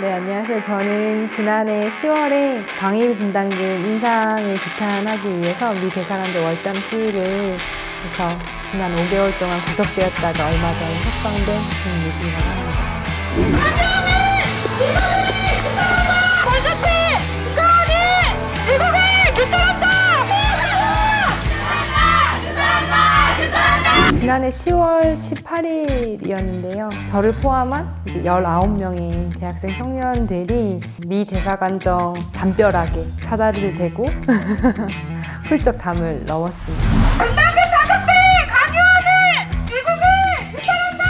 네, 안녕하세요. 저는 지난해 10월에 방위비 분담금 인상을 규탄하기 위해서 미 대사관저 월담 시위를 해서 지난 5개월 동안 구속되었다가 얼마 전에 석방된 김유진이라고 합니다. 지난해 10월 18일이었는데요. 저를 포함한 이제 19명의 대학생 청년들이 미 대사관저 담벼락에 사다리를 대고 훌쩍 담을 넘었습니다. 분담금 자급비 강요하는 미국을 규탄한다!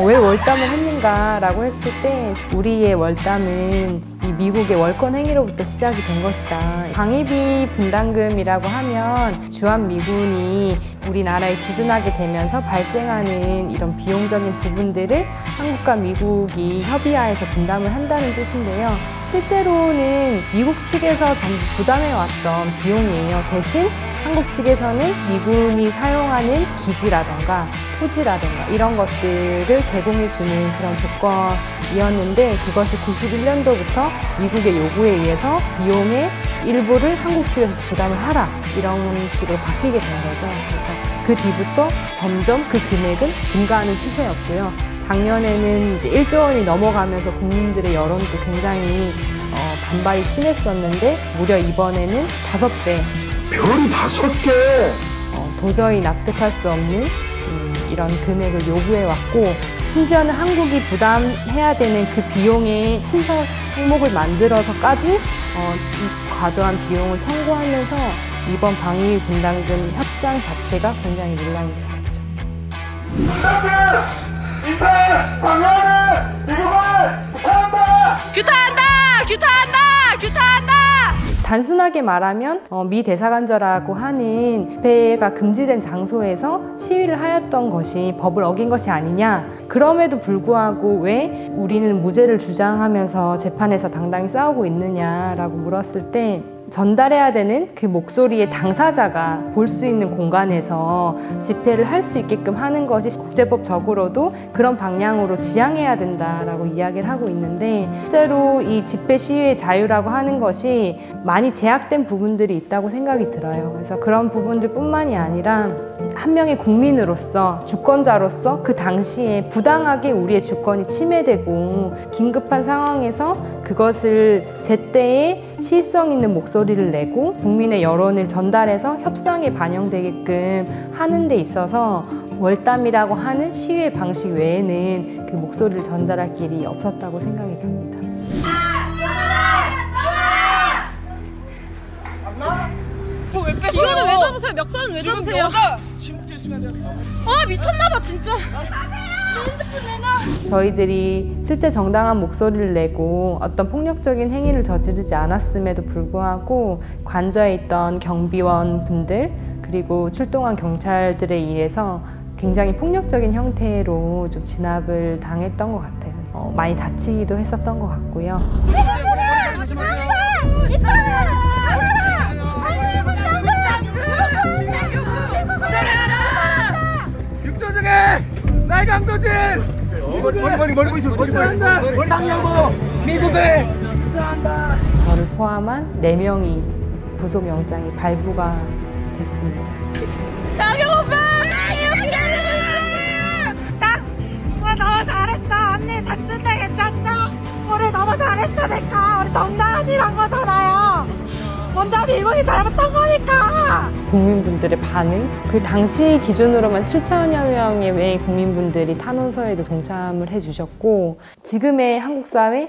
왜 월담을 했는가라고 했을 때 우리의 월담은 이 미국의 월권 행위로부터 시작이 된 것이다. 방위비 분담금이라고 하면 주한미군이 우리나라에 주둔하게 되면서 발생하는 이런 비용적인 부분들을 한국과 미국이 협의하에서 분담을 한다는 뜻인데요. 실제로는 미국 측에서 전부 부담해왔던 비용이에요. 대신 한국 측에서는 미군이 사용하는 기지라던가 토지라던가 이런 것들을 제공해주는 그런 조건이었는데 그것이 91년도부터 미국의 요구에 의해서 비용의 일부를 한국 측에서 부담을 하라 이런 식으로 바뀌게 된 거죠. 그래서 그 뒤부터 점점 그 금액은 증가하는 추세였고요. 작년에는 이제 1조 원이 넘어가면서 국민들의 여론도 굉장히 반발이 심했었는데 무려 이번에는 5배 별이 5개! 도저히 납득할 수 없는 이런 금액을 요구해왔고 심지어는 한국이 부담해야 되는 그 비용의 친선 항목을 만들어서까지 이 과도한 비용을 청구하면서 이번 방위비 분담금 협상 자체가 굉장히 논란이 됐었죠. 인생 강요하는 미국을 규탄한다! 규탄한다! 규탄한다! 규탄한다! 단순하게 말하면 미 대사관저라고 하는 집회가 금지된 장소에서 시위를 하였던 것이 법을 어긴 것이 아니냐. 그럼에도 불구하고 왜 우리는 무죄를 주장하면서 재판에서 당당히 싸우고 있느냐라고 물었을 때 전달해야 되는 그 목소리의 당사자가 볼 수 있는 공간에서 집회를 할 수 있게끔 하는 것이 국제법적으로도 그런 방향으로 지향해야 된다라고 이야기를 하고 있는데 실제로 이 집회 시위의 자유라고 하는 것이 많이 제약된 부분들이 있다고 생각이 들어요. 그래서 그런 부분들뿐만이 아니라 한 명의 국민으로서 주권자로서 그 당시에 부당하게 우리의 주권이 침해되고 긴급한 상황에서 그것을 제때에 시의성 있는 목소리를 내고 국민의 여론을 전달해서 협상에 반영되게끔 하는 데 있어서 월담이라고 하는 시위의 방식 외에는 그 목소리를 전달할 길이 없었다고 생각이 듭니다. 이거는 왜 잡으세요? 멱살은 왜 잡으세요? 아 미쳤나봐 진짜. 핸드폰 내놔. 저희들이 실제 정당한 목소리를 내고 어떤 폭력적인 행위를 저지르지 않았음에도 불구하고 관저에 있던 경비원 분들 그리고 출동한 경찰들에 의해서 굉장히 폭력적인 형태로 좀 진압을 당했던 것 같아요. 많이 다치기도 했었던 것 같고요. 육조증에 날강도진! 머리 당려고 미국을 규탄한다! 저를 포함한 4명이 구속영장이 발부가 됐습니다. 나경 오빠! 우리 너무 잘했어. 언니 다친데 괜찮죠? 우리 너무 잘했어 내가. 우리 정당한 일 한 거잖아요. 먼저 미국이 잘못한 거니까. 국민분들의 반응, 그 당시 기준으로만 7천여 명의 국민분들이 탄원서에도 동참을 해주셨고 지금의 한국 사회,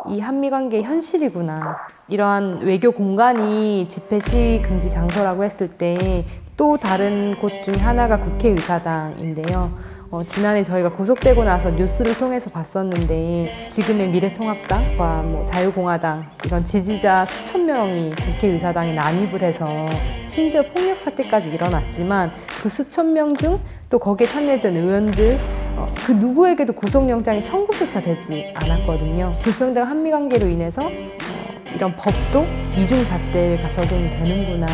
이 한미 관계의 현실이구나. 이러한 외교 공간이 집회 시위 금지 장소라고 했을 때 또 다른 곳 중에 하나가 국회의사당인데요. 지난해 저희가 구속되고 나서 뉴스를 통해서 봤었는데 지금의 미래통합당과 자유공화당 이런 지지자 수천 명이 국회의사당에 난입을 해서 심지어 폭력 사태까지 일어났지만 그 수천 명 중 또 거기에 참여했던 의원들 그 누구에게도 구속영장이 청구조차 되지 않았거든요. 불평등 한미관계로 인해서 이런 법도 이중잣대가 적용이 되는구나.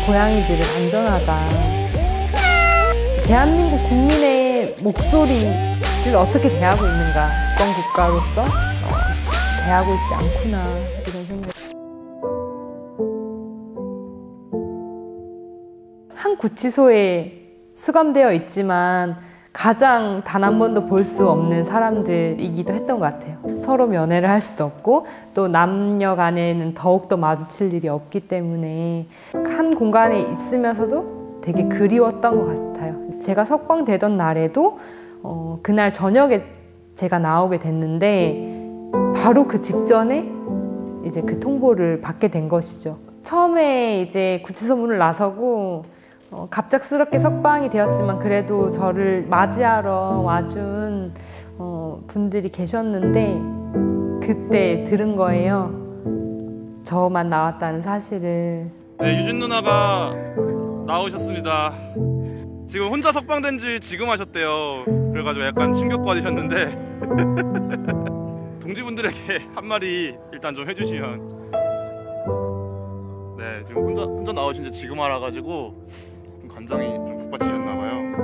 고양이들은 안전하다. 대한민국 국민의 목소리를 어떻게 대하고 있는가, 어떤 국가로서 대하고 있지 않구나 이런 생각. 한 구치소에 수감되어 있지만 가장 단 한 번도 볼 수 없는 사람들이기도 했던 것 같아요. 서로 면회를 할 수도 없고 또 남녀 간에는 더욱더 마주칠 일이 없기 때문에 한 공간에 있으면서도 되게 그리웠던 것 같아요. 제가 석방되던 날에도 그날 저녁에 제가 나오게 됐는데 바로 그 직전에 이제 그 통보를 받게 된 것이죠. 처음에 이제 구치소 문을 나서고 갑작스럽게 석방이 되었지만 그래도 저를 맞이하러 와준 분들이 계셨는데 그때 들은 거예요. 저만 나왔다는 사실을. 네, 유진 누나가 나오셨습니다. 지금 혼자 석방된 지 지금 하셨대요. 그래가지고 약간 충격받으셨는데 동지분들에게 한마디 일단 좀 해주시면. 네, 지금 혼자 나오신 지 지금 알아가지고 좀 감정이 좀 북받치셨나봐요.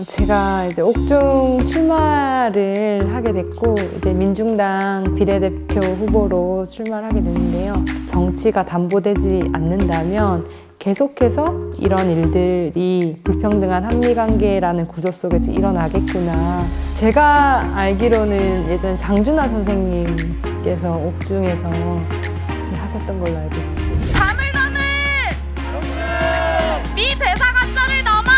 제가 이제 옥중 출마를 하게 됐고 이제 민중당 비례대표 후보로 출마를 하게 됐는데요. 정치가 담보되지 않는다면 계속해서 이런 일들이 불평등한 한미관계라는 구조 속에서 일어나겠구나. 제가 알기로는 예전 장준하 선생님께서 옥중에서 하셨던 걸로 알고 있습니다. 담을 넘은 미 대사관장을 넘어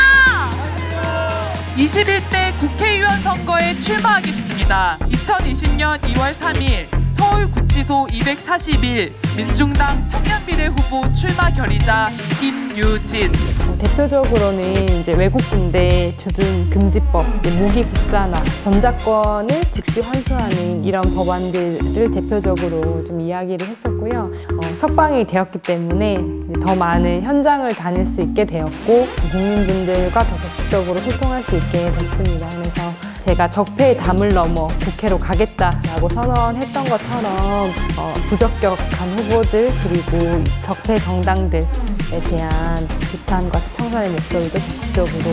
21대 국회의원 선거에 출마하겠습니다. 2020년 2월 3일 서울구치소 241 민중당 청년비례 후보 출마 결의자 김유진. 대표적으로는 이제 외국 군대 주둔 금지법, 무기 국산화, 전자권을 즉시 환수하는 이런 법안들을 대표적으로 좀 이야기를 했었고요. 석방이 되었기 때문에 더 많은 현장을 다닐 수 있게 되었고 국민분들과 더 적극적으로 소통할 수 있게 됐습니다. 그래서 제가 적폐의 담을 넘어 국회로 가겠다라고 선언했던 것처럼 부적격한 후보들 그리고 적폐 정당들에 대한 비판과 청산의 목소리도 적극적으로